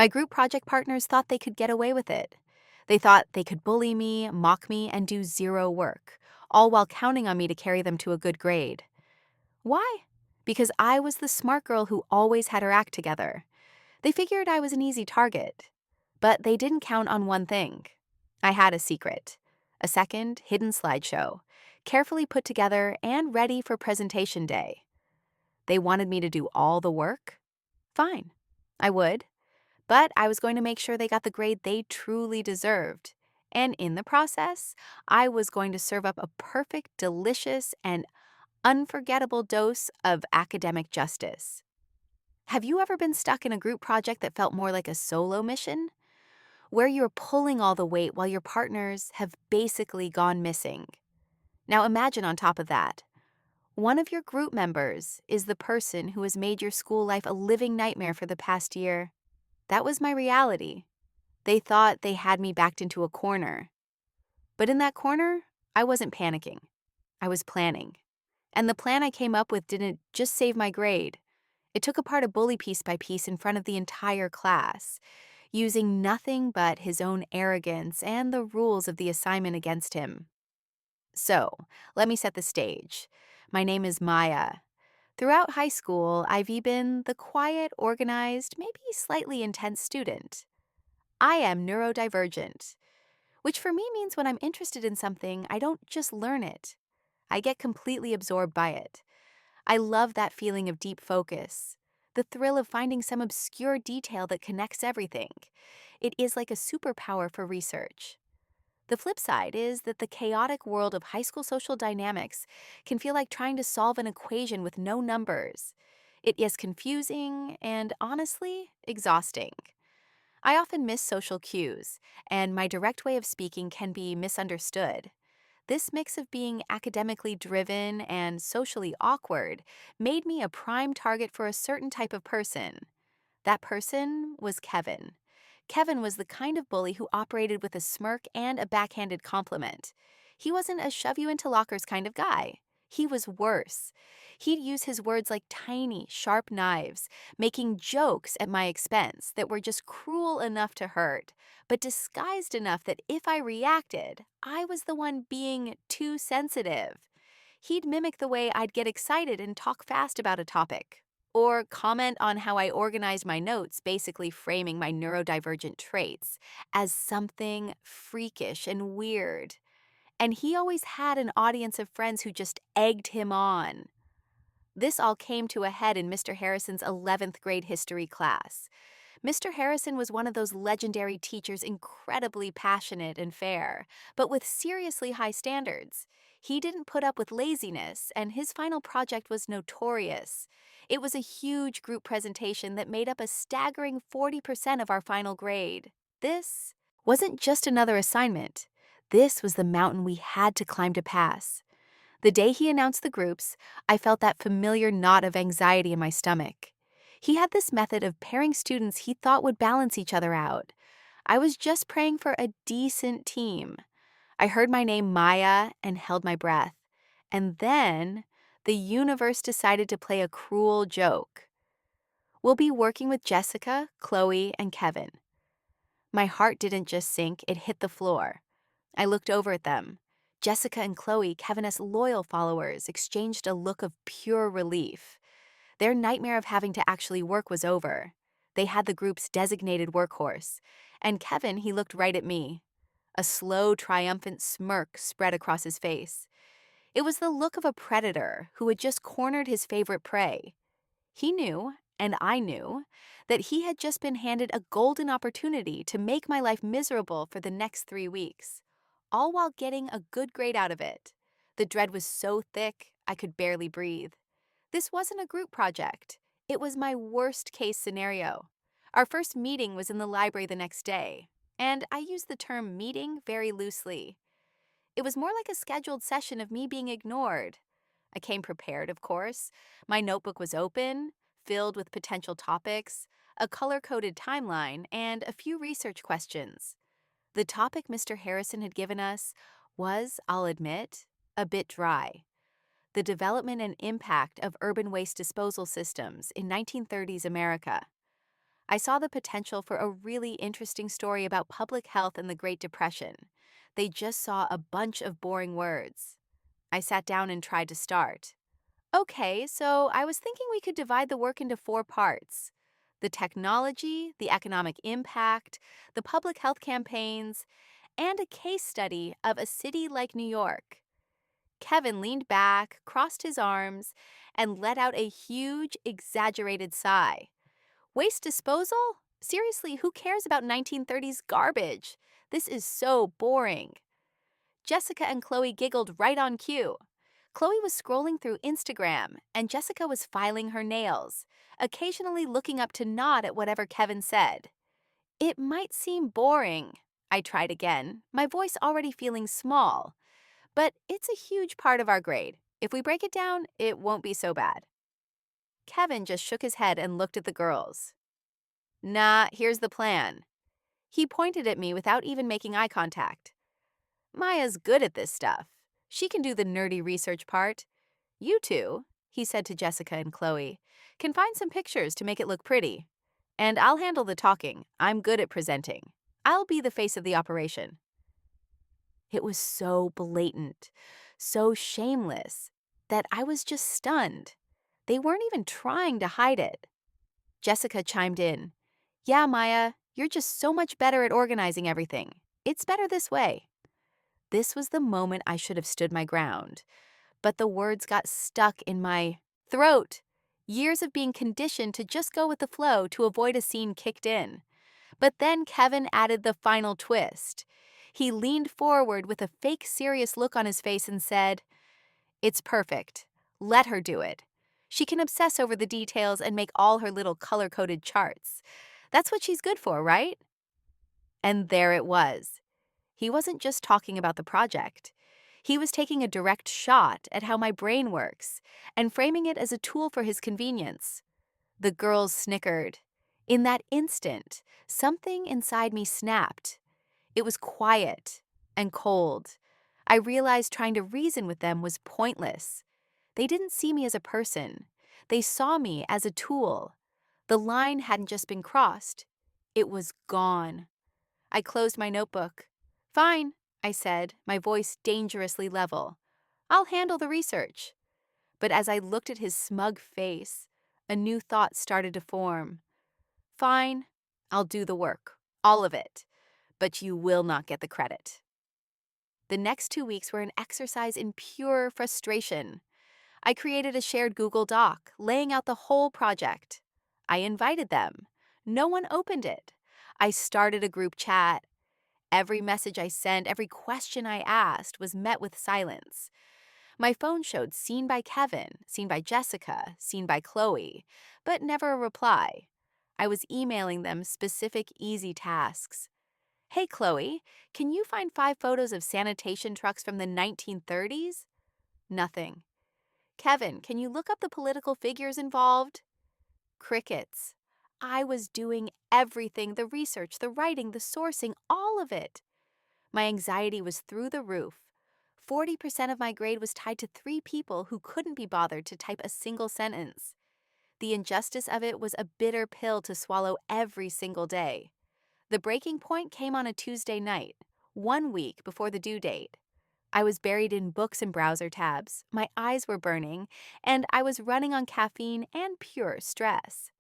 My group project partners thought they could get away with it. They thought they could bully me, mock me, and do zero work, all while counting on me to carry them to a good grade. Why? Because I was the smart girl who always had her act together. They figured I was an easy target. But they didn't count on one thing. I had a secret. A second, hidden slideshow, carefully put together and ready for presentation day. They wanted me to do all the work? Fine. I would. But I was going to make sure they got the grade they truly deserved. And in the process, I was going to serve up a perfect, delicious, and unforgettable dose of academic justice. Have you ever been stuck in a group project that felt more like a solo mission? Where you're pulling all the weight while your partners have basically gone missing. Now imagine on top of that, one of your group members is the person who has made your school life a living nightmare for the past year. That was my reality. They thought they had me backed into a corner. But in that corner, I wasn't panicking. I was planning. And the plan I came up with didn't just save my grade. It took apart a bully piece by piece in front of the entire class, using nothing but his own arrogance and the rules of the assignment against him. So, let me set the stage. My name is Maya. Throughout high school, I've been the quiet, organized, maybe slightly intense student. I am neurodivergent, which for me means when I'm interested in something, I don't just learn it. I get completely absorbed by it. I love that feeling of deep focus, the thrill of finding some obscure detail that connects everything. It is like a superpower for research. The flip side is that the chaotic world of high school social dynamics can feel like trying to solve an equation with no numbers. It is confusing and, honestly, exhausting. I often miss social cues, and my direct way of speaking can be misunderstood. This mix of being academically driven and socially awkward made me a prime target for a certain type of person. That person was Kevin. Kevin was the kind of bully who operated with a smirk and a backhanded compliment. He wasn't a shove you into lockers kind of guy. He was worse. He'd use his words like tiny, sharp knives, making jokes at my expense that were just cruel enough to hurt, but disguised enough that if I reacted, I was the one being too sensitive. He'd mimic the way I'd get excited and talk fast about a topic, or comment on how I organized my notes, basically framing my neurodivergent traits as something freakish and weird. And he always had an audience of friends who just egged him on. This all came to a head in Mr. Harrison's 11th grade history class. Mr. Harrison was one of those legendary teachers, incredibly passionate and fair, but with seriously high standards. He didn't put up with laziness, and his final project was notorious. It was a huge group presentation that made up a staggering 40% of our final grade. This wasn't just another assignment. This was the mountain we had to climb to pass. The day he announced the groups, I felt that familiar knot of anxiety in my stomach. He had this method of pairing students he thought would balance each other out. I was just praying for a decent team. I heard my name Maya and held my breath. And then the universe decided to play a cruel joke. We'll be working with Jessica, Chloe, and Kevin. My heart didn't just sink, it hit the floor. I looked over at them. Jessica and Chloe, Kevin's loyal followers, exchanged a look of pure relief. Their nightmare of having to actually work was over. They had the group's designated workhorse. And Kevin, he looked right at me. A slow, triumphant smirk spread across his face. It was the look of a predator who had just cornered his favorite prey. He knew, and I knew, that he had just been handed a golden opportunity to make my life miserable for the next 3 weeks, all while getting a good grade out of it. The dread was so thick, I could barely breathe. This wasn't a group project. It was my worst-case scenario. Our first meeting was in the library the next day, and I use the term meeting very loosely. It was more like a scheduled session of me being ignored. I came prepared, of course. My notebook was open, filled with potential topics, a color-coded timeline, and a few research questions. The topic Mr. Harrison had given us was, I'll admit, a bit dry. The development and impact of urban waste disposal systems in 1930s America. I saw the potential for a really interesting story about public health and the Great Depression. They just saw a bunch of boring words. I sat down and tried to start. Okay, so I was thinking we could divide the work into four parts: the technology, the economic impact, the public health campaigns, and a case study of a city like New York. Kevin leaned back, crossed his arms, and let out a huge, exaggerated sigh. Waste disposal? Seriously, who cares about 1930s garbage? This is so boring. Jessica and Chloe giggled right on cue. Chloe was scrolling through Instagram, and Jessica was filing her nails, occasionally looking up to nod at whatever Kevin said. It might seem boring. I tried again, my voice already feeling small. But it's a huge part of our grade. If we break it down, it won't be so bad. Kevin just shook his head and looked at the girls. Nah, here's the plan. He pointed at me without even making eye contact. Maya's good at this stuff. She can do the nerdy research part. You two, he said to Jessica and Chloe, can find some pictures to make it look pretty. And I'll handle the talking. I'm good at presenting. I'll be the face of the operation. It was so blatant, so shameless, that I was just stunned. They weren't even trying to hide it. Jessica chimed in. Yeah, Maya, you're just so much better at organizing everything. It's better this way. This was the moment I should have stood my ground, but the words got stuck in my throat. Years of being conditioned to just go with the flow to avoid a scene kicked in. But then Kevin added the final twist. He leaned forward with a fake serious look on his face and said, It's perfect. Let her do it. She can obsess over the details and make all her little color-coded charts. That's what she's good for, right? And there it was. He wasn't just talking about the project. He was taking a direct shot at how my brain works and framing it as a tool for his convenience. The girls snickered. In that instant, something inside me snapped. It was quiet and cold. I realized trying to reason with them was pointless. They didn't see me as a person. They saw me as a tool. The line hadn't just been crossed. It was gone. I closed my notebook. Fine, I said, my voice dangerously level. I'll handle the research. But as I looked at his smug face, a new thought started to form. Fine, I'll do the work, all of it, but you will not get the credit. The next 2 weeks were an exercise in pure frustration. I created a shared Google Doc, laying out the whole project. I invited them. No one opened it. I started a group chat. Every message I sent, every question I asked was met with silence. My phone showed seen by Kevin, seen by Jessica, seen by Chloe, but never a reply. I was emailing them specific easy tasks. Hey, Chloe, can you find 5 photos of sanitation trucks from the 1930s? Nothing. Kevin, can you look up the political figures involved? Crickets. I was doing everything, the research, the writing, the sourcing, all of it. My anxiety was through the roof. 40% of my grade was tied to 3 people who couldn't be bothered to type a single sentence. The injustice of it was a bitter pill to swallow every single day. The breaking point came on a Tuesday night, 1 week before the due date. I was buried in books and browser tabs, my eyes were burning, and I was running on caffeine and pure stress.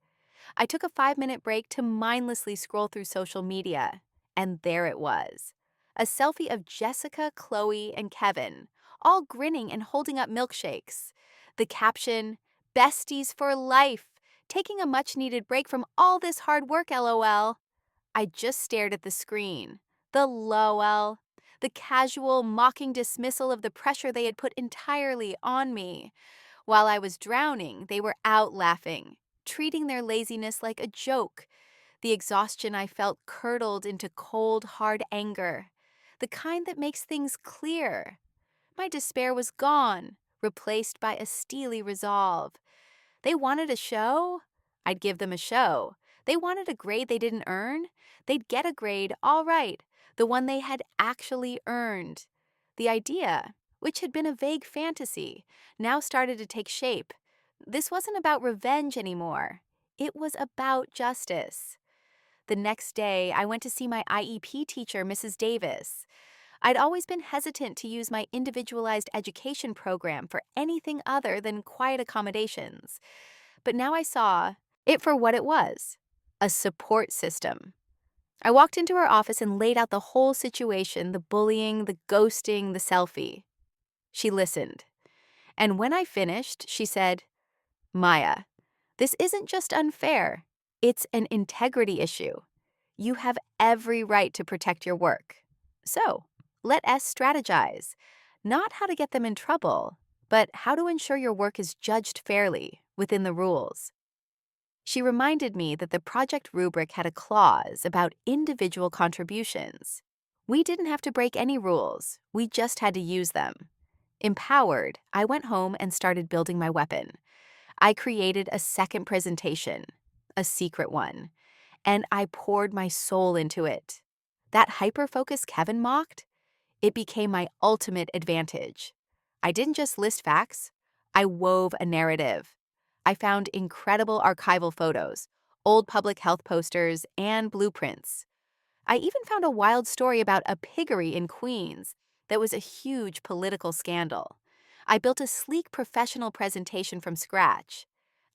I took a 5-minute break to mindlessly scroll through social media, and there it was. A selfie of Jessica, Chloe, and Kevin, all grinning and holding up milkshakes. The caption, Besties for life, taking a much-needed break from all this hard work, LOL. I just stared at the screen. The LOL. The casual, mocking dismissal of the pressure they had put entirely on me. While I was drowning, they were out laughing, treating their laziness like a joke. The exhaustion I felt curdled into cold, hard anger, the kind that makes things clear. My despair was gone, replaced by a steely resolve. They wanted a show? I'd give them a show. They wanted a grade they didn't earn? They'd get a grade, all right, the one they had actually earned. The idea, which had been a vague fantasy, now started to take shape. This wasn't about revenge anymore. It was about justice. The next day, I went to see my IEP teacher, Mrs. Davis. I'd always been hesitant to use my individualized education program for anything other than quiet accommodations. But now I saw it for what it was, a support system. I walked into her office and laid out the whole situation, the bullying, the ghosting, the selfie. She listened. And when I finished, she said, Maya, this isn't just unfair, it's an integrity issue. You have every right to protect your work. So, let us strategize. Not how to get them in trouble, but how to ensure your work is judged fairly within the rules. She reminded me that the project rubric had a clause about individual contributions. We didn't have to break any rules, we just had to use them. Empowered, I went home and started building my weapon. I created a second presentation, a secret one, and I poured my soul into it. That hyper-focus Kevin mocked, it became my ultimate advantage. I didn't just list facts, I wove a narrative. I found incredible archival photos, old public health posters, and blueprints. I even found a wild story about a piggery in Queens that was a huge political scandal. I built a sleek professional presentation from scratch.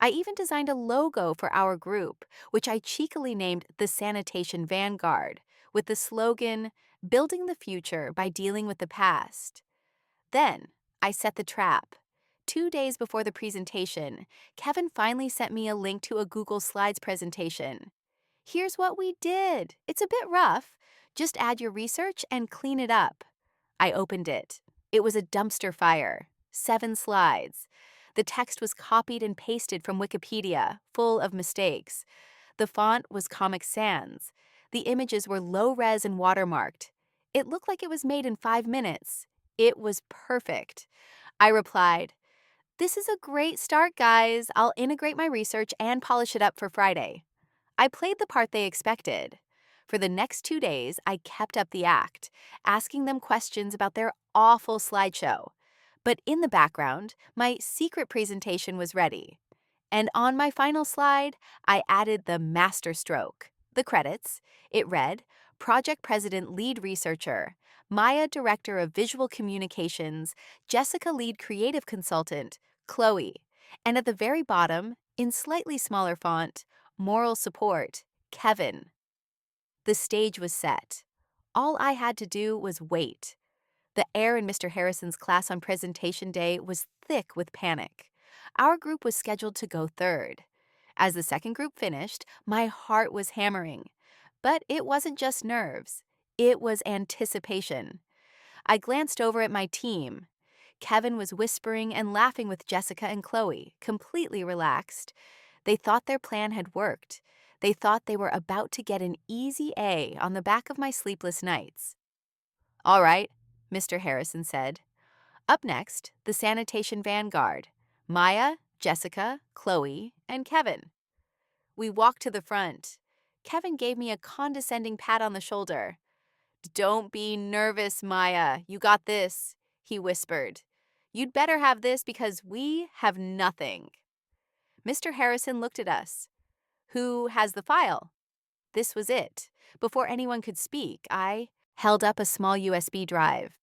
I even designed a logo for our group, which I cheekily named the Sanitation Vanguard, with the slogan, Building the Future by Dealing with the Past. Then, I set the trap. 2 days before the presentation, Kevin finally sent me a link to a Google Slides presentation. Here's what we did. It's a bit rough. Just add your research and clean it up. I opened it. It was a dumpster fire. 7 slides. The text was copied and pasted from Wikipedia, full of mistakes. The font was Comic Sans. The images were low-res and watermarked. It looked like it was made in 5 minutes. It was perfect. I replied, "This is a great start, guys. I'll integrate my research and polish it up for Friday." I played the part they expected. For the next 2 days, I kept up the act, asking them questions about their awful slideshow. But in the background, my secret presentation was ready. And on my final slide, I added the masterstroke, the credits. It read, Project President Lead Researcher, Maya Director of Visual Communications, Jessica Lead Creative Consultant, Chloe. And at the very bottom, in slightly smaller font, Moral Support, Kevin. The stage was set. All I had to do was wait. The air in Mr. Harrison's class on presentation day was thick with panic. Our group was scheduled to go third. As the second group finished, my heart was hammering. But it wasn't just nerves. It was anticipation. I glanced over at my team. Kevin was whispering and laughing with Jessica and Chloe, completely relaxed. They thought their plan had worked. They thought they were about to get an easy A on the back of my sleepless nights. All right, Mr. Harrison said. Up next, the Sanitation Vanguard, Maya, Jessica, Chloe, and Kevin. We walked to the front. Kevin gave me a condescending pat on the shoulder. Don't be nervous, Maya. You got this, he whispered. You'd better have this because we have nothing. Mr. Harrison looked at us. Who has the file? This was it. Before anyone could speak, I held up a small USB drive.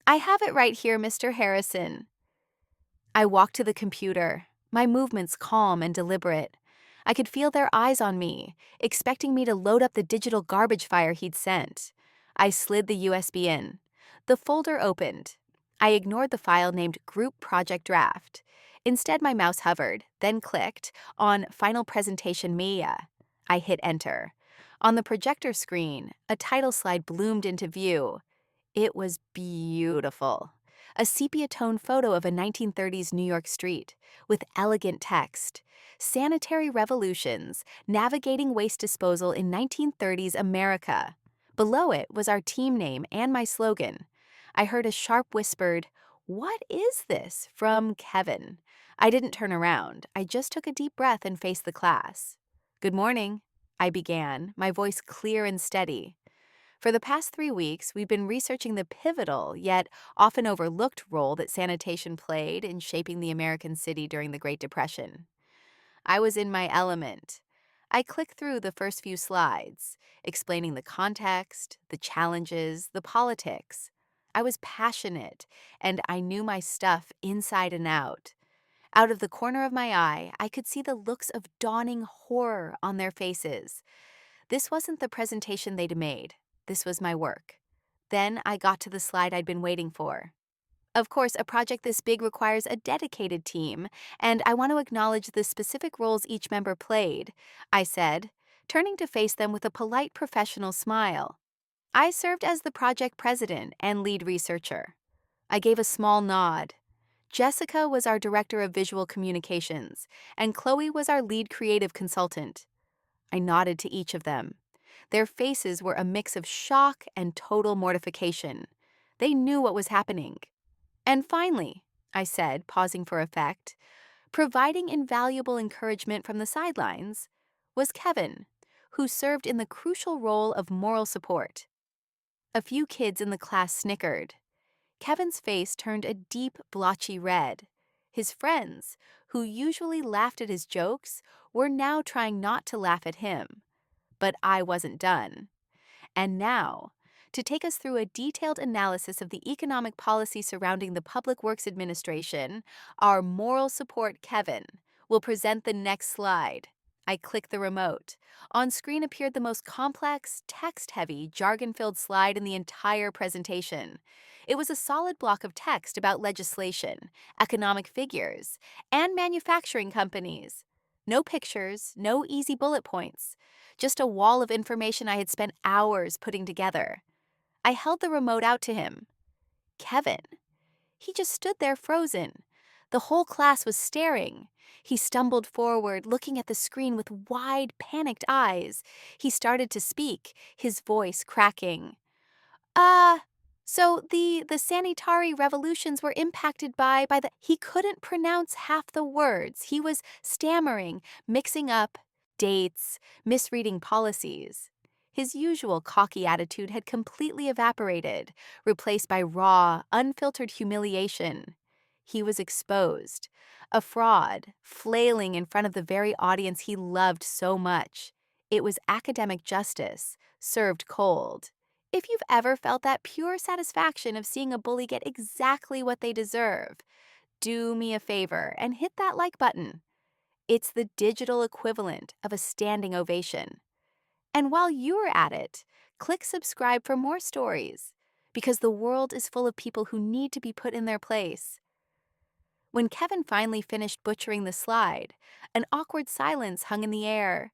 I have it right here, Mr. Harrison. I walked to the computer, my movements calm and deliberate. I could feel their eyes on me, expecting me to load up the digital garbage fire he'd sent. I slid the USB in. The folder opened. I ignored the file named Group Project Draft. Instead, my mouse hovered, then clicked on Final Presentation Maya. I hit Enter. On the projector screen, a title slide bloomed into view. It was beautiful. A sepia-tone photo of a 1930s New York street with elegant text. Sanitary Revolutions, Navigating Waste Disposal in 1930s America. Below it was our team name and my slogan. I heard a sharp whispered, "What is this?" from Kevin. I didn't turn around. I just took a deep breath and faced the class. "Good morning," I began, my voice clear and steady. For the past 3 weeks, we've been researching the pivotal, yet often overlooked role that sanitation played in shaping the American city during the Great Depression. I was in my element. I clicked through the first few slides, explaining the context, the challenges, the politics. I was passionate, and I knew my stuff inside and out. Out of the corner of my eye, I could see the looks of dawning horror on their faces. This wasn't the presentation they'd made. This was my work. Then I got to the slide I'd been waiting for. Of course, a project this big requires a dedicated team, and I want to acknowledge the specific roles each member played, I said, turning to face them with a polite professional smile. I served as the project president and lead researcher. I gave a small nod. Jessica was our director of visual communications, and Chloe was our lead creative consultant. I nodded to each of them. Their faces were a mix of shock and total mortification. They knew what was happening. And finally, I said, pausing for effect, providing invaluable encouragement from the sidelines, was Kevin, who served in the crucial role of moral support. A few kids in the class snickered. Kevin's face turned a deep, blotchy red. His friends, who usually laughed at his jokes, were now trying not to laugh at him. But I wasn't done. And now, to take us through a detailed analysis of the economic policy surrounding the Public Works Administration, our moral support Kevin will present the next slide. I clicked the remote. On screen appeared the most complex, text-heavy, jargon-filled slide in the entire presentation. It was a solid block of text about legislation, economic figures, and manufacturing companies. No pictures, no easy bullet points. Just a wall of information I had spent hours putting together. I held the remote out to him. Kevin. He just stood there frozen. The whole class was staring. He stumbled forward, looking at the screen with wide, panicked eyes. He started to speak, his voice cracking. Uh, so the sanitary revolutions were impacted by the... He couldn't pronounce half the words. He was stammering, mixing up dates, misreading policies. His usual cocky attitude had completely evaporated, replaced by raw, unfiltered humiliation. He was exposed, a fraud, flailing in front of the very audience he loved so much. It was academic justice, served cold. If you've ever felt that pure satisfaction of seeing a bully get exactly what they deserve, do me a favor and hit that like button. It's the digital equivalent of a standing ovation. And while you're at it, click subscribe for more stories, because the world is full of people who need to be put in their place. When Kevin finally finished butchering the slide, an awkward silence hung in the air.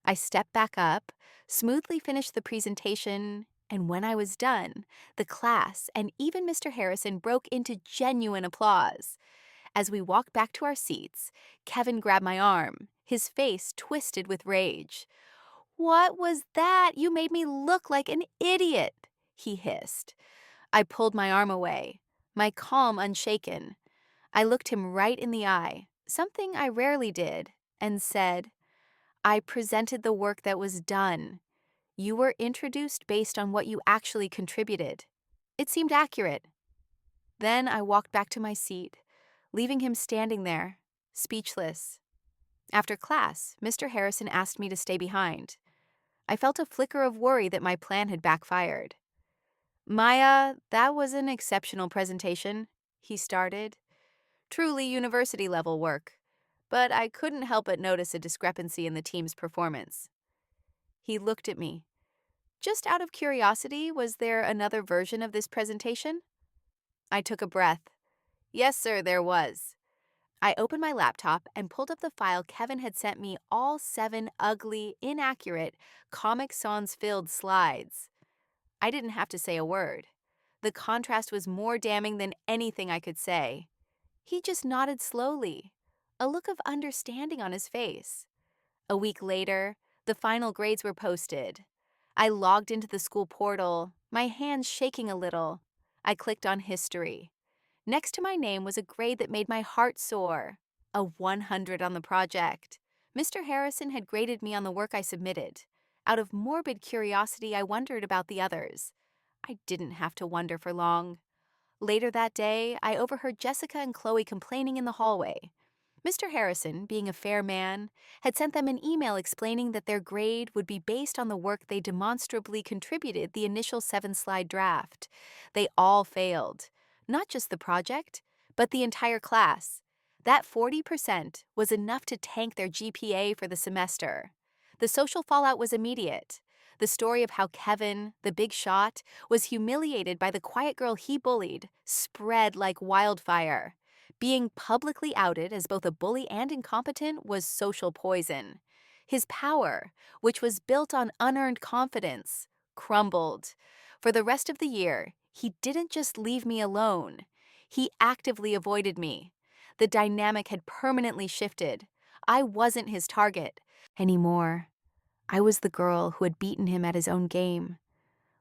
I stepped back up, smoothly finished the presentation, and when I was done, the class and even Mr. Harrison broke into genuine applause. As we walked back to our seats, Kevin grabbed my arm, his face twisted with rage. "What was that? You made me look like an idiot," he hissed. I pulled my arm away, my calm unshaken. I looked him right in the eye, something I rarely did, and said, "I presented the work that was done. You were introduced based on what you actually contributed. It seemed accurate." Then I walked back to my seat, leaving him standing there, speechless. After class, Mr. Harrison asked me to stay behind. I felt a flicker of worry that my plan had backfired. "Maya, that was an exceptional presentation," he started. "Truly university-level work. But I couldn't help but notice a discrepancy in the team's performance." He looked at me. "Just out of curiosity, was there another version of this presentation?" I took a breath. "Yes, sir, there was." I opened my laptop and pulled up the file Kevin had sent me, all 7 ugly, inaccurate, Comic Sans-filled slides. I didn't have to say a word. The contrast was more damning than anything I could say. He just nodded slowly, a look of understanding on his face. A week later, the final grades were posted. I logged into the school portal, my hands shaking a little. I clicked on history. Next to my name was a grade that made my heart soar, a 100 on the project. Mr. Harrison had graded me on the work I submitted. Out of morbid curiosity, I wondered about the others. I didn't have to wonder for long. Later that day, I overheard Jessica and Chloe complaining in the hallway. Mr. Harrison, being a fair man, had sent them an email explaining that their grade would be based on the work they demonstrably contributed the initial 7-slide draft. They all failed. Not just the project, but the entire class. That 40% was enough to tank their GPA for the semester. The social fallout was immediate. The story of how Kevin, the big shot, was humiliated by the quiet girl he bullied spread like wildfire. Being publicly outed as both a bully and incompetent was social poison. His power, which was built on unearned confidence, crumbled. For the rest of the year, he didn't just leave me alone. He actively avoided me. The dynamic had permanently shifted. I wasn't his target anymore. I was the girl who had beaten him at his own game.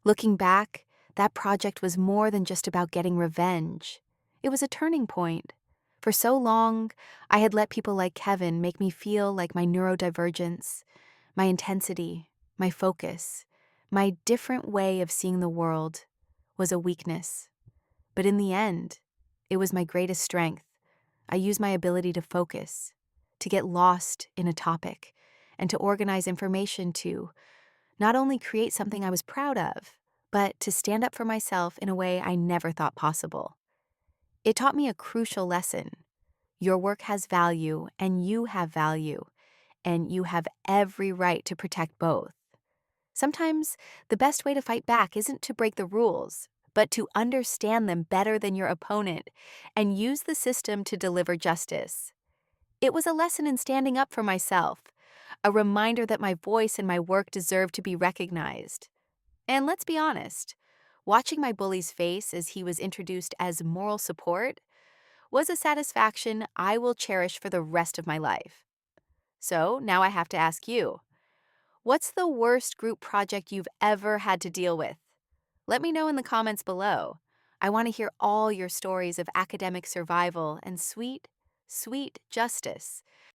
Looking back, that project was more than just about getting revenge. It was a turning point. For so long, I had let people like Kevin make me feel like my neurodivergence, my intensity, my focus, my different way of seeing the world was a weakness. But in the end, it was my greatest strength. I used my ability to focus, to get lost in a topic, and to organize information to not only create something I was proud of, but to stand up for myself in a way I never thought possible. It taught me a crucial lesson. Your work has value, and you have value, and you have every right to protect both. Sometimes the best way to fight back isn't to break the rules, but to understand them better than your opponent and use the system to deliver justice. It was a lesson in standing up for myself, a reminder that my voice and my work deserve to be recognized. And let's be honest, watching my bully's face as he was introduced as moral support was a satisfaction I will cherish for the rest of my life. So now I have to ask you, what's the worst group project you've ever had to deal with? Let me know in the comments below. I want to hear all your stories of academic survival and sweet, sweet justice.